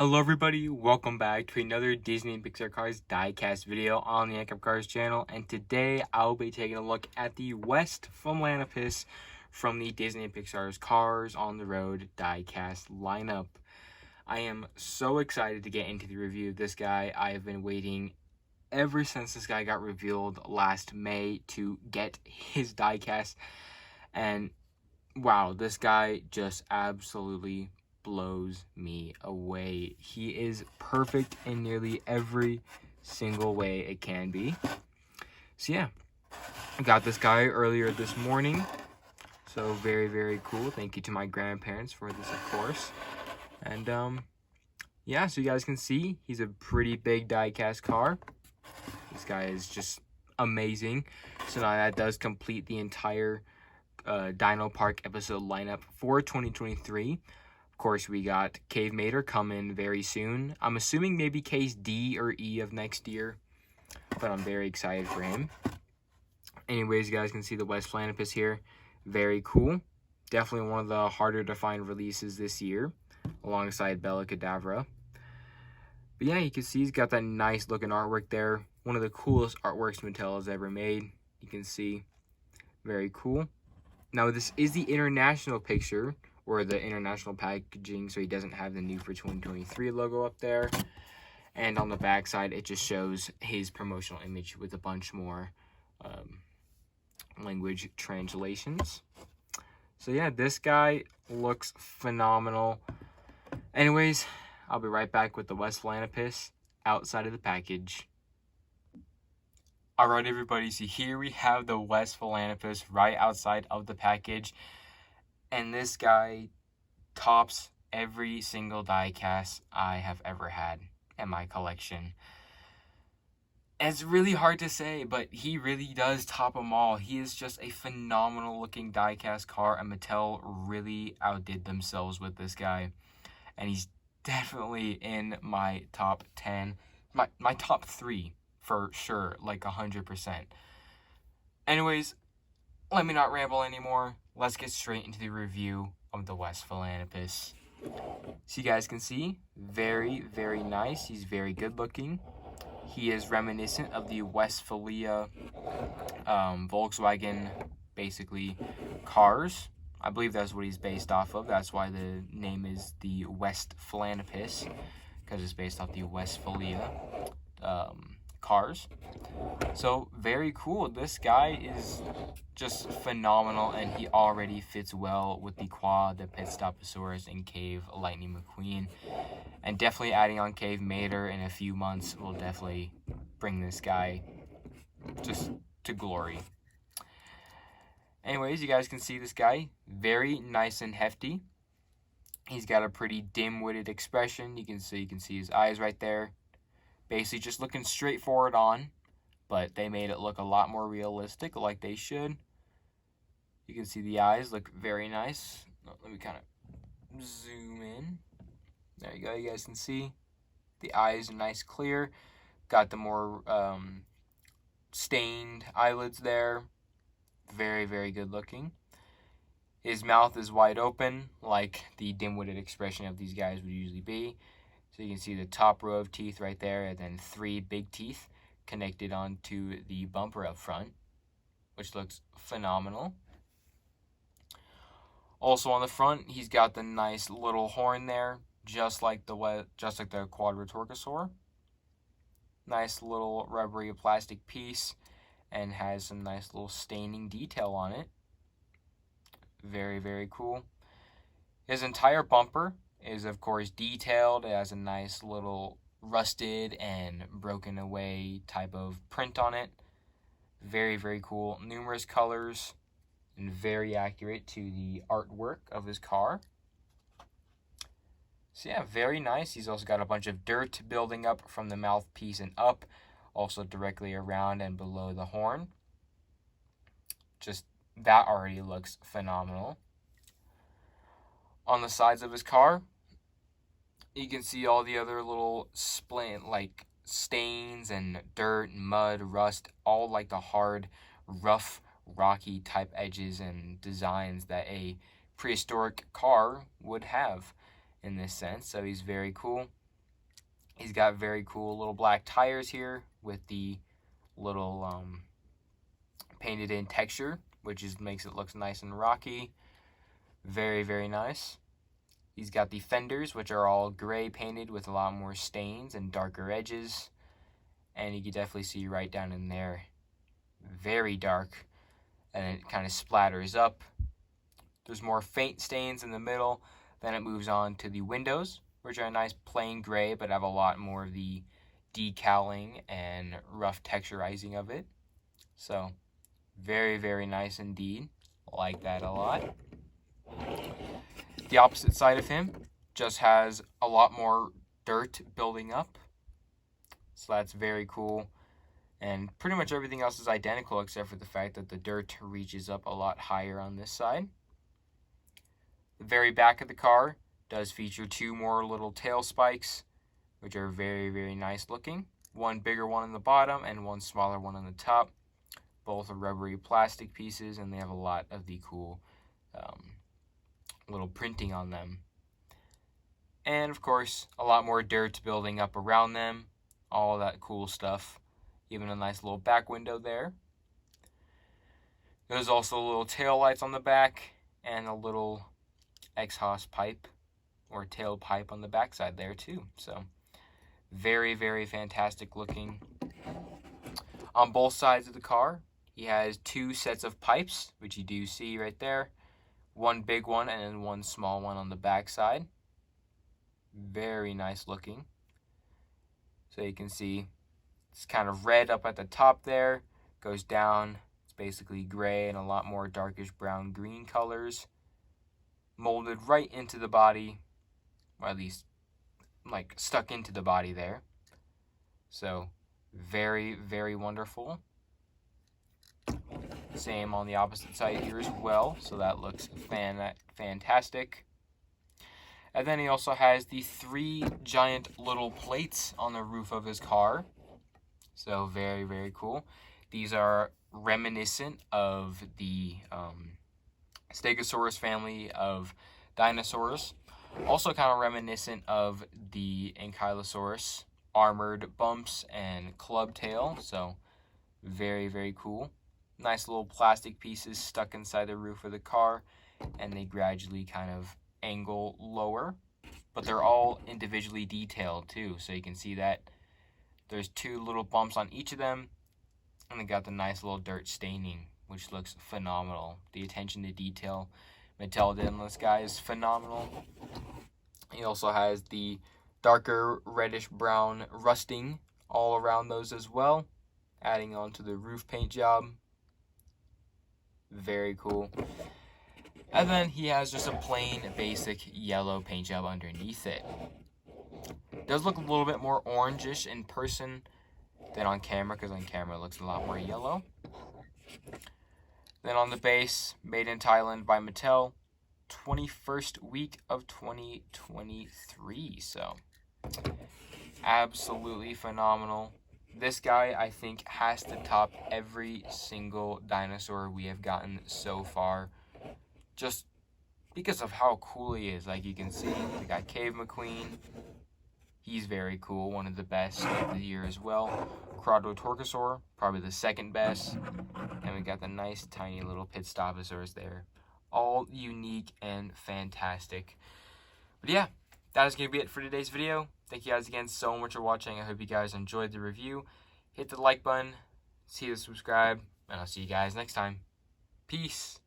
Hello everybody, welcome back to another Disney and Pixar Cars Diecast video on the Diecast Cars channel, and today I'll be taking a look at the Westfalanapus from the Disney and Pixar's Cars on the Road Diecast lineup. I am so excited to get into the review of this guy. I have been waiting ever since this guy got revealed last May to get his diecast, and wow, this guy just absolutely blows me away. He is perfect in nearly every single way it can be. So yeah, I got this guy earlier this morning. So very cool. Thank you to my grandparents for this, of course. And yeah, so you guys can see he's a pretty big diecast car. This guy is just amazing. So now that does complete the entire Dino Park episode lineup for 2023. Of course, we got Cave Mater coming very soon. I'm assuming maybe case D or E of next year, but I'm very excited for him. Anyways, you guys can see the Westfalanapus here. Very cool. Definitely one of the harder to find releases this year, alongside Bella Cadavra. But yeah, you can see he's got that nice looking artwork there. One of the coolest artworks Mattel has ever made. You can see, very cool. Now, this is the international picture, or the international packaging, so he doesn't have the new for 2023 logo up there. And on the back side, it just shows his promotional image with a bunch more language translations. So yeah, this guy looks phenomenal. Anyways, I'll be right back with the Westfalanapus outside of the package. Alright everybody, so here we have the Westfalanapus right outside of the package. And this guy tops every single diecast I have ever had in my collection. It's really hard to say, but he really does top them all. He is just a phenomenal looking diecast car, and Mattel really outdid themselves with this guy. And he's definitely in my top 10, my top 3 for sure, like 100%. Anyways, let me not ramble anymore. Let's get straight into the review of the Westfalanapus. So you guys can see, very nice. He's very good looking. He is reminiscent of the Westphalia Volkswagen, basically, cars. I believe that's what he's based off of. That's why the name is the Westfalanapus, because it's based off the Westphalia cars. So very cool. This guy is just phenomenal, and he already fits well with the quad, the Pitstoposaurus, and Cave Lightning McQueen. And definitely adding on Cave Mater in a few months will definitely bring this guy just to glory. Anyways, you guys can see this guy, very nice and hefty. He's got a pretty dim-witted expression. You can see his eyes right there. Basically just looking straight forward on, but they made it look a lot more realistic, like they should. You can see the eyes look very nice. Let me kind of zoom in. There you go. You guys can see the eyes are nice, clear. Got the more stained eyelids there. Very good looking. His mouth is wide open, like the dim-witted expression of these guys would usually be. So you can see the top row of teeth right there, and then 3 big teeth connected onto the bumper up front, which looks phenomenal. Also on the front, he's got the nice little horn there, just like the Quadratorchosaur. Nice little rubbery plastic piece, and has some nice little staining detail on it. Very cool. His entire bumper is of course detailed. It has a nice little rusted and broken away type of print on it. Very cool. Numerous colors, and very accurate to the artwork of his car. So yeah, very nice. He's also got a bunch of dirt building up from the mouthpiece and up, also directly around and below the horn. Just that already looks phenomenal. On the sides of his car, you can see all the other little like stains and dirt and mud, rust, all like the hard, rough, rocky type edges and designs that a prehistoric car would have in this sense. So he's very cool. He's got very cool little black tires here with the little painted in texture, which makes it look nice and rocky. Very, very nice. He's got the fenders, which are all gray painted with a lot more stains and darker edges. And you can definitely see right down in there, very dark, and it kind of splatters up. There's more faint stains in the middle. Then it moves on to the windows, which are a nice plain gray, but have a lot more of the decaling and rough texturizing of it. So, very, very nice indeed. Like that a lot. The opposite side of him just has a lot more dirt building up. So that's very cool. And pretty much everything else is identical except for the fact that the dirt reaches up a lot higher on this side. The very back of the car does feature two more little tail spikes, which are very, very nice looking. One bigger one on the bottom and one smaller one on the top. Both are rubbery plastic pieces, and they have a lot of the cool little printing on them. And of course, a lot more dirt building up around them. All that cool stuff. Even a nice little back window there. There's also little tail lights on the back and a little exhaust pipe or tailpipe on the backside there too. So very, very fantastic looking. On both sides of the car, he has two sets of pipes, which you do see right there. One big one and then one small one on the backside. Very nice looking. So you can see it's kind of red up at the top there. Goes down. It's basically gray and a lot more darkish brown green colors. Molded right into the body. Or at least like stuck into the body there. So very, very wonderful. Same on the opposite side here as well. So that looks fantastic. And then he also has the three giant little plates on the roof of his car. So very, very cool. These are reminiscent of the Stegosaurus family of dinosaurs. Also kind of reminiscent of the Ankylosaurus armored bumps and club tail. So very, very cool. Nice little plastic pieces stuck inside the roof of the car, and they gradually kind of angle lower, but they're all individually detailed too. So you can see that there's two little bumps on each of them, and they got the nice little dirt staining, which looks phenomenal. The attention to detail Mattel did on this guy is phenomenal. He also has the darker reddish brown rusting all around those as well, adding on to the roof paint job. Very cool. And then he has just a plain basic yellow paint job underneath it. Does look a little bit more orangish in person than on camera, because on camera it looks a lot more yellow. Then on the base, made in Thailand by Mattel, 21st week of 2023. So absolutely phenomenal. This guy, I think, has to top every single dinosaur we have gotten so far. Just because of how cool he is. Like you can see, we got Cave McQueen. He's very cool. One of the best of the year as well. Craudotorchosaur, probably the second best. And we got the nice tiny little Pitstoposaurs there. All unique and fantastic. But yeah, that is going to be it for today's video. Thank you guys again so much for watching. I hope you guys enjoyed the review. Hit the like button, see the subscribe, and I'll see you guys next time. Peace.